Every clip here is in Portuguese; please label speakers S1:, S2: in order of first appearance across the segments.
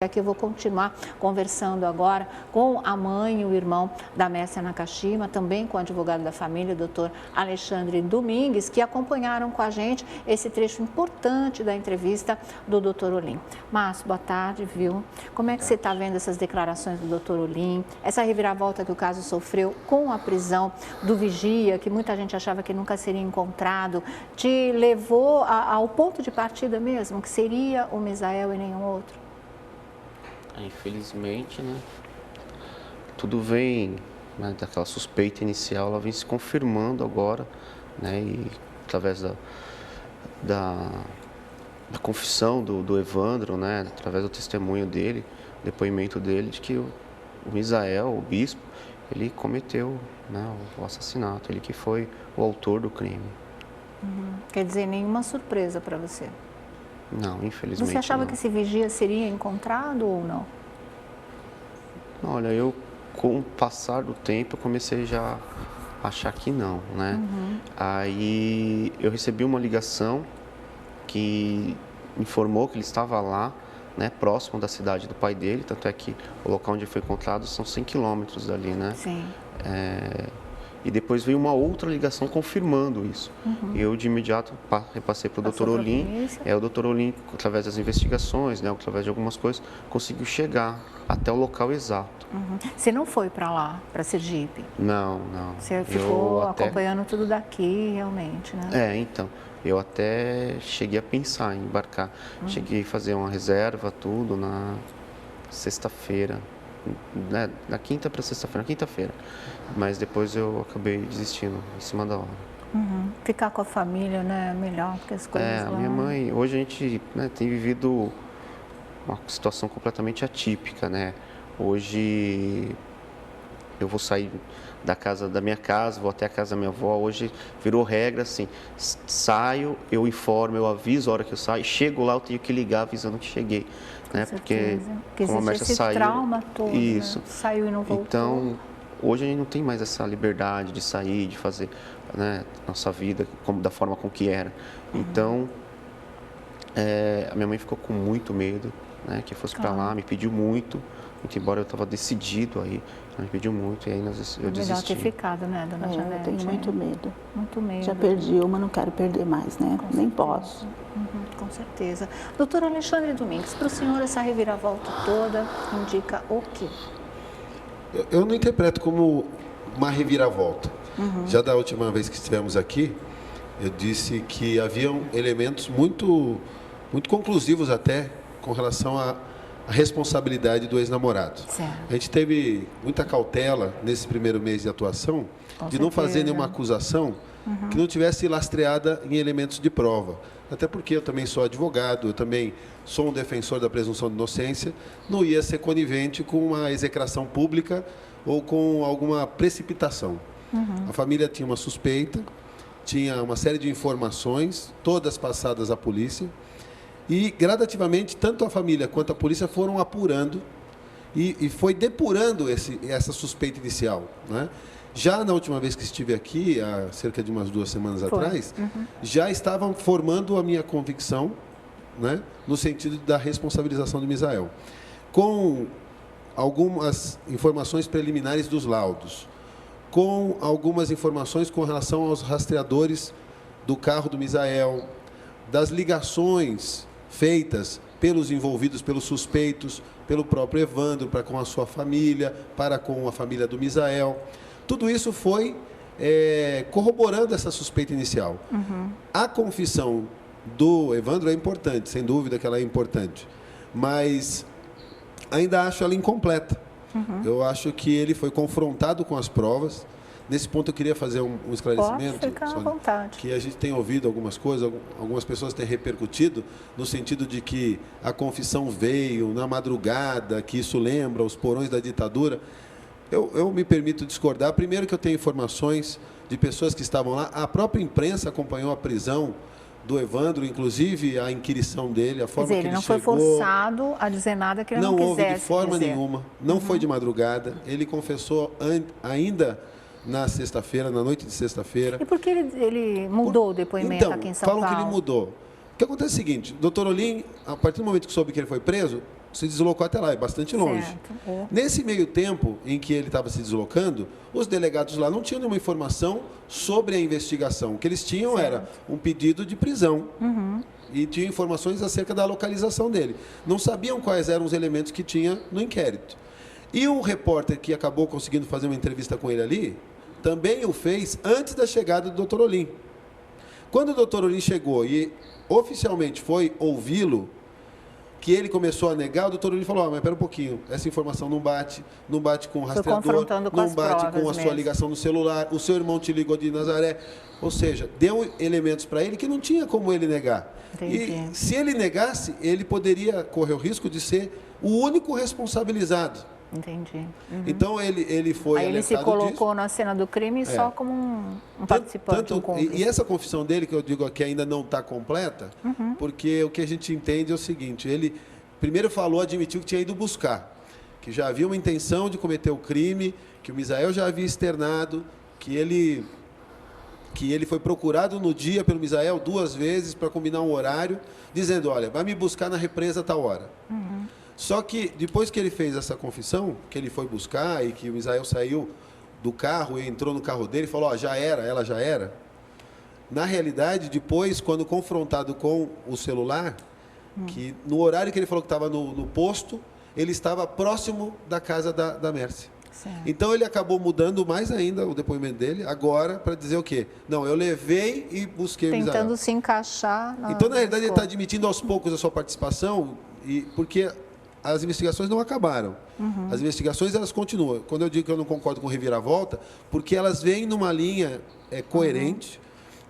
S1: Aqui eu vou continuar conversando agora com a mãe e o irmão da Messia Nakashima, também com o advogado da família, o doutor Alexandre Domingues, que acompanharam com a gente esse trecho importante da entrevista do doutor Olim. Márcio, boa tarde, viu? Como é que você está vendo essas declarações do doutor Olim, essa reviravolta que o caso sofreu com a prisão do vigia, que muita gente achava que nunca seria encontrado, te levou ao ponto de partida mesmo, que seria o Misael e nenhum outro?
S2: Infelizmente, né, tudo vem, né, daquela suspeita inicial, ela vem se confirmando agora, né, e através da confissão do Evandro, né, através do testemunho dele, depoimento dele, de que o Misael, o bispo, ele cometeu, né, o assassinato, ele que foi o autor do crime.
S1: Quer dizer, nenhuma surpresa para você?
S2: Não, infelizmente
S1: Você achava
S2: não.
S1: que esse vigia seria encontrado ou não?
S2: Olha, eu com o passar do tempo eu comecei já a achar que não, né? Aí eu recebi uma ligação que informou que ele estava lá, né, próximo da cidade do pai dele, tanto é que o local onde foi encontrado são 100 quilômetros dali, né?
S1: Sim.
S2: E depois veio uma outra ligação confirmando isso. Eu, de imediato, repassei para o Dr. Olim. O Dr. Olim, através das investigações, né, através de algumas coisas, conseguiu chegar até o local exato.
S1: Você não foi para lá, para Sergipe?
S2: Não, não.
S1: Você ficou acompanhando tudo daqui, realmente, né?
S2: Então, eu até cheguei a pensar em embarcar. Cheguei a fazer uma reserva, tudo, na sexta-feira. Né, na quinta para sexta-feira, na quinta-feira. Mas depois eu acabei desistindo em cima da hora.
S1: Ficar com a família, né, melhor, porque as coisas
S2: A
S1: lá...
S2: minha mãe, hoje a gente, né, tem vivido uma situação completamente atípica, né? Hoje eu vou sair da minha casa, vou até a casa da minha avó. Hoje virou regra assim, saio, eu informo, eu aviso a hora que eu saio, chego lá, eu tenho que ligar avisando que cheguei, né? Porque como a Mércia saiu,
S1: trauma todo,
S2: isso,
S1: né? Saiu e não voltou.
S2: Então, hoje a gente não tem mais essa liberdade de sair, de fazer, né, nossa vida da forma com que era. Então, a minha mãe ficou com muito medo, né, que eu fosse para lá, me pediu muito, embora eu estava decidido aí, ela me pediu muito e aí eu desisti.
S1: Melhor ter ficado, né, dona Janete?
S3: Eu tenho muito medo.
S1: Muito medo.
S3: Já perdi uma, não quero perder mais, né? Nem posso.
S1: Com certeza. Doutor Alexandre Domingues, para o senhor essa reviravolta toda indica o quê?
S4: Eu não interpreto como uma reviravolta. Já da última vez que estivemos aqui, eu disse que haviam elementos muito conclusivos até com relação à responsabilidade do ex-namorado. A gente teve muita cautela nesse primeiro mês de atuação de não fazer nenhuma acusação que não tivesse lastreada em elementos de prova. Até porque eu também sou advogado, eu também sou um defensor da presunção de inocência, não ia ser conivente com uma execração pública ou com alguma precipitação. A família tinha uma suspeita, tinha uma série de informações, todas passadas à polícia, e gradativamente tanto a família quanto a polícia foram apurando e foi depurando essa suspeita inicial, né? Já na última vez que estive aqui, há cerca de umas 2 semanas atrás, já estavam formando a minha convicção, né, no sentido da responsabilização do Misael, com algumas informações preliminares dos laudos, com algumas informações com relação aos rastreadores do carro do Misael, das ligações feitas pelos envolvidos, pelos suspeitos, pelo próprio Evandro, para com a sua família, para com a família do Misael. Tudo isso foi corroborando essa suspeita inicial. A confissão do Evandro é importante, sem dúvida que ela é importante, mas ainda acho ela incompleta. Eu acho que ele foi confrontado com as provas. Nesse ponto eu queria fazer um esclarecimento.
S1: Pode ficar à vontade.
S4: Que a gente tem ouvido algumas coisas, algumas pessoas têm repercutido no sentido de que a confissão veio na madrugada, que isso lembra os porões da ditadura. Eu me permito discordar. Primeiro que eu tenho informações de pessoas que estavam lá. A própria imprensa acompanhou a prisão do Evandro, inclusive a inquirição dele, a forma que ele chegou.
S1: Ele não foi forçado a dizer nada que ele não quisesse
S4: houve de forma
S1: dizer.
S4: nenhuma. Não foi de madrugada. Ele confessou ainda na sexta-feira, na noite de sexta-feira.
S1: E por que ele mudou o depoimento aqui em São Paulo?
S4: Falam que ele mudou. O que acontece é o seguinte, o doutor Olim, a partir do momento que soube que ele foi preso, se deslocou até lá, é bastante longe.
S1: Certo. É.
S4: Nesse meio tempo em que ele estava se deslocando, os delegados lá não tinham nenhuma informação sobre a investigação. O que eles tinham era um pedido de prisão. E tinham informações acerca da localização dele. Não sabiam quais eram os elementos que tinha no inquérito. E o repórter que acabou conseguindo fazer uma entrevista com ele ali, também o fez antes da chegada do Dr. Olim. Quando o Dr. Olim chegou e oficialmente foi ouvi-lo, que ele começou a negar, o Dr. Olim falou, mas espera um pouquinho, essa informação não bate com o rastreador,
S1: confrontando com
S4: não
S1: as
S4: bate com a
S1: provas
S4: sua
S1: mesmo.
S4: ligação no celular, o seu irmão te ligou de Nazaré. Ou seja, deu elementos para ele que não tinha como ele negar.
S1: Entendi.
S4: E se ele negasse, ele poderia correr o risco de ser o único responsabilizado.
S1: Entendi.
S4: Então ele foi
S1: Aí ele se
S4: alertado
S1: colocou
S4: disso.
S1: na cena do crime só como um participante, um cúmplice.
S4: E essa confissão dele, que eu digo aqui, ainda não está completa, porque o que a gente entende é o seguinte, ele primeiro admitiu que tinha ido buscar, que já havia uma intenção de cometer o crime, que o Misael já havia externado, que ele foi procurado no dia pelo Misael 2 vezes para combinar um horário, dizendo, olha, vai me buscar na represa a tal hora. Só que depois que ele fez essa confissão, que ele foi buscar e que o Misael saiu do carro e entrou no carro dele e falou, ó, já era, ela já era. Na realidade, depois, quando confrontado com o celular, que no horário que ele falou que estava no posto, ele estava próximo da casa da Mércia.
S1: Certo.
S4: Então ele acabou mudando mais ainda o depoimento dele, agora, para dizer o quê? Não, eu levei e busquei o Misael.
S1: Tentando se encaixar na...
S4: Então, na realidade, ele está admitindo aos poucos a sua participação, porque as investigações não acabaram. As investigações, elas continuam. Quando eu digo que eu não concordo com reviravolta, porque elas vêm numa linha coerente.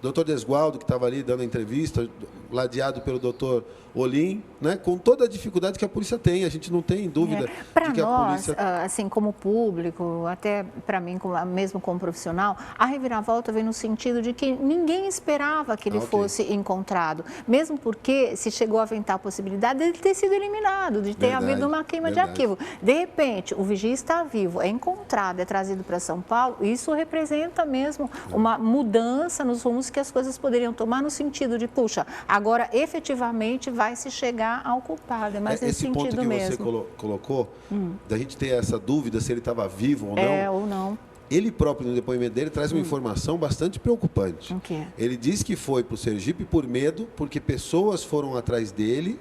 S4: Dr. Desgualdo, que estava ali dando a entrevista, ladeado pelo Dr. Olim, né, com toda a dificuldade que a polícia tem, a gente não tem dúvida
S1: Para
S4: de que a
S1: nós,
S4: polícia...
S1: assim, como público, até para mim, mesmo como profissional, a reviravolta vem no sentido de que ninguém esperava que ele fosse encontrado, mesmo porque se chegou a aventar a possibilidade de ele ter sido eliminado, de ter havido uma queima de arquivo. De repente, o vigia está vivo, é encontrado, é trazido para São Paulo, isso representa mesmo uma mudança nos rumos que as coisas poderiam tomar no sentido de, puxa, agora efetivamente vai se chegar ao culpado, mas nesse
S4: esse ponto
S1: sentido
S4: que
S1: mesmo.
S4: você colocou, da gente ter essa dúvida se ele estava vivo ou não,
S1: Ou não.
S4: ele próprio, no depoimento dele, traz uma informação bastante preocupante.
S1: O quê?
S4: Ele diz que foi para o Sergipe por medo, porque pessoas foram atrás dele.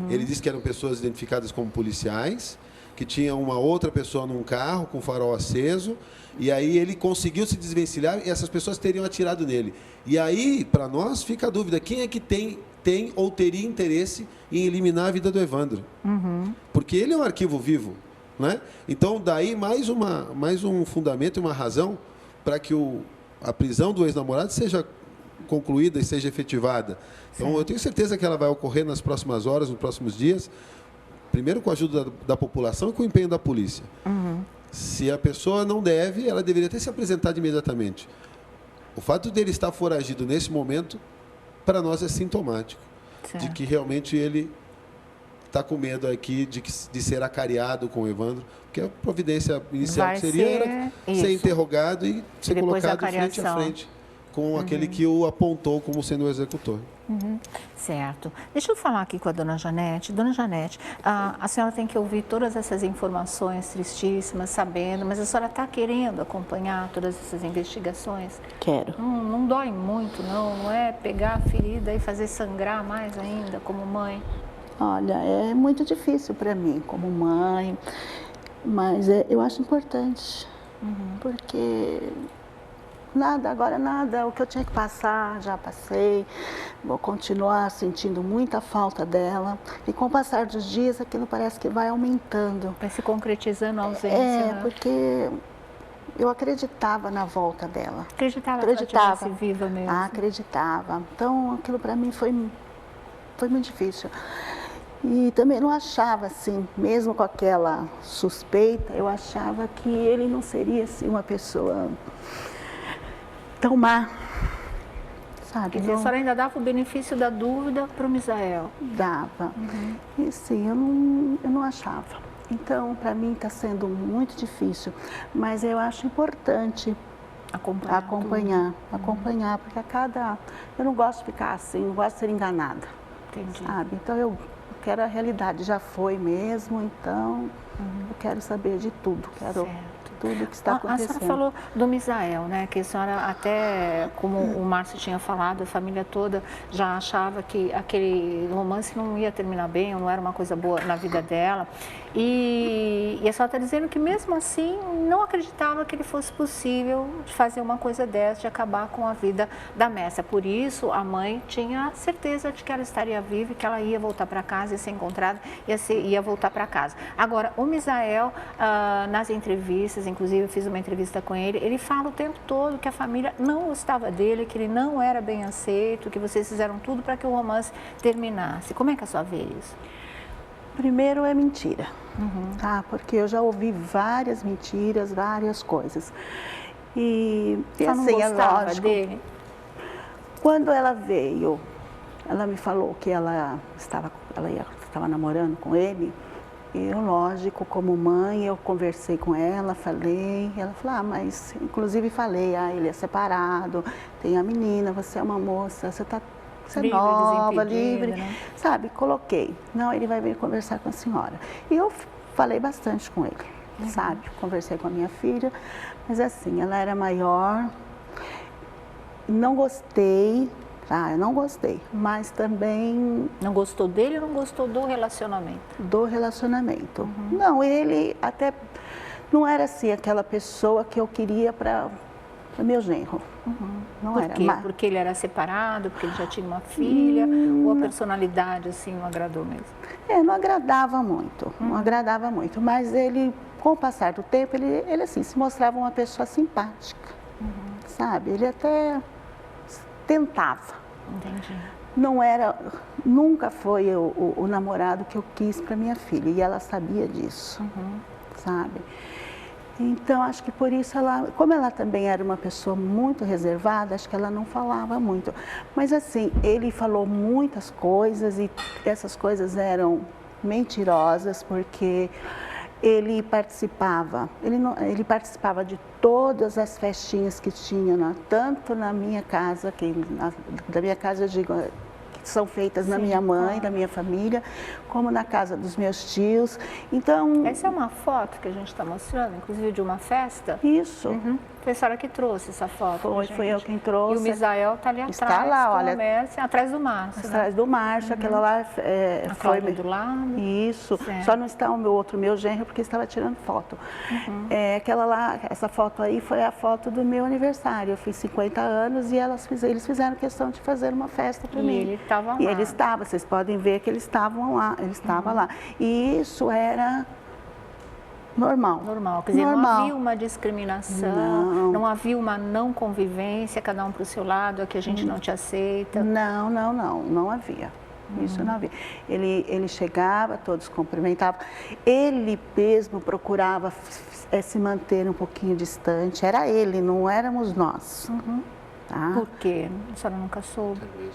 S4: Ele disse que eram pessoas identificadas como policiais, que tinha uma outra pessoa num carro com farol aceso, e aí ele conseguiu se desvencilhar e essas pessoas teriam atirado nele. E aí, para nós, fica a dúvida, quem é que tem ou teria interesse em eliminar a vida do Evandro? Porque ele é um arquivo vivo, né? Então, daí mais um fundamento e uma razão para que a prisão do ex-namorado seja concluída e seja efetivada. Então, eu tenho certeza que ela vai ocorrer nas próximas horas, nos próximos dias, primeiro com a ajuda da população e com o empenho da polícia. Se a pessoa não deve, ela deveria ter se apresentado imediatamente. O fato dele estar foragido nesse momento, para nós é sintomático de que realmente ele está com medo aqui de ser acariado com o Evandro, porque a providência inicial que seria era ser interrogado e ser colocado frente a frente com aquele que o apontou como sendo o executor.
S1: Certo. Deixa eu falar aqui com a dona Janete. Dona Janete, a senhora tem que ouvir todas essas informações tristíssimas, sabendo, mas a senhora está querendo acompanhar todas essas investigações?
S3: Quero.
S1: Não dói muito, não é pegar a ferida e fazer sangrar mais ainda, como mãe?
S3: Olha, é muito difícil para mim, como mãe, mas eu acho importante, porque... Nada, o que eu tinha que passar, já passei, vou continuar sentindo muita falta dela e com o passar dos dias aquilo parece que vai aumentando.
S1: Vai se concretizando a ausência, né?
S3: Porque eu acreditava na volta dela.
S1: Acreditava que ela estivesse viva mesmo?
S3: Acreditava. Então aquilo para mim foi muito difícil. E também não achava assim, mesmo com aquela suspeita, eu achava que ele não seria assim uma pessoa... tão má, sabe?
S1: Quer dizer, a senhora ainda dava o benefício da dúvida para o Misael?
S3: Dava. E sim, eu não achava. Então, para mim está sendo muito difícil, mas eu acho importante acompanhar, porque eu não gosto de ficar assim, não gosto de ser enganada.
S1: Entendi.
S3: Sabe? Então, eu quero a realidade, já foi mesmo, então eu quero saber de tudo, quero tudo que está
S1: A
S3: acontecendo.
S1: senhora falou do Misael, né? Que a senhora até, como o Márcio tinha falado, a família toda já achava que aquele romance não ia terminar bem, ou não era uma coisa boa na vida dela. E a senhora está dizendo que mesmo assim não acreditava que ele fosse possível de fazer uma coisa dessa, de acabar com a vida da Mércia. Por isso, a mãe tinha certeza de que ela estaria viva e que ela ia voltar para casa, ia ser encontrada, ia voltar para casa. Agora, o Misael, nas entrevistas, inclusive eu fiz uma entrevista com ele, ele fala o tempo todo que a família não gostava dele, que ele não era bem aceito, que vocês fizeram tudo para que o romance terminasse. Como é que a senhora vê isso?
S3: Primeiro é mentira, tá? Porque eu já ouvi várias mentiras, várias coisas. E
S1: Ela não
S3: assim, é
S1: gostava
S3: lógico,
S1: dele?
S3: quando ela veio, ela me falou que ela estava namorando com ele. Eu, lógico, como mãe, eu conversei com ela, falei, ela falou, mas, inclusive falei, ele é separado, tem a menina, você é uma moça, você é
S1: Livre,
S3: nova,
S1: desimpedida,
S3: livre,
S1: né?
S3: sabe, coloquei, não, ele vai vir conversar com a senhora. E eu falei bastante com ele, sabe, conversei com a minha filha, mas assim, ela era maior, não gostei, eu não gostei, mas também...
S1: Não gostou dele ou não gostou do relacionamento?
S3: Do relacionamento. Não, ele até não era assim aquela pessoa que eu queria para meu genro. Não
S1: Por
S3: era.
S1: quê? Porque ele era separado, porque ele já tinha uma filha, ou a personalidade assim não agradou mesmo?
S3: Não agradava muito, não agradava muito, mas ele, com o passar do tempo, ele assim, se mostrava uma pessoa simpática, sabe? Ele até tentava.
S1: Entendi.
S3: Não era, nunca foi o namorado que eu quis para minha filha, e ela sabia disso, sabe? Então, acho que por isso ela, como ela também era uma pessoa muito reservada, acho que ela não falava muito. Mas assim, ele falou muitas coisas e essas coisas eram mentirosas, porque ele participava de todas as festinhas que tinha, tanto na minha casa, da minha casa eu digo, que são feitas na minha mãe, da minha família, como na casa dos meus tios. Então...
S1: Essa é uma foto que a gente está mostrando, inclusive de uma festa?
S3: Isso.
S1: Foi a senhora que trouxe essa foto?
S3: Foi eu quem trouxe.
S1: E o Misael está ali atrás,
S3: está lá, olha,
S1: atrás do Márcio.
S3: Atrás do Márcio, aquela lá
S1: A
S3: foi
S1: do lado.
S3: Isso.
S1: Certo.
S3: Só não está o meu genro porque estava tirando foto. Aquela lá, essa foto aí foi a foto do meu aniversário. Eu fiz 50 anos e eles fizeram questão de fazer uma festa para mim.
S1: Ele estava lá.
S3: E ele estava, vocês podem ver que eles estavam lá, ele estava lá. E isso era normal.
S1: Normal, quer dizer, não havia uma discriminação, não havia uma não convivência, cada um para o seu lado, aqui a gente não te aceita.
S3: Não havia. Isso não havia. Ele chegava, todos cumprimentavam. Ele mesmo procurava se manter um pouquinho distante. Era ele, não éramos nós.
S1: Por quê? A senhora nunca soube?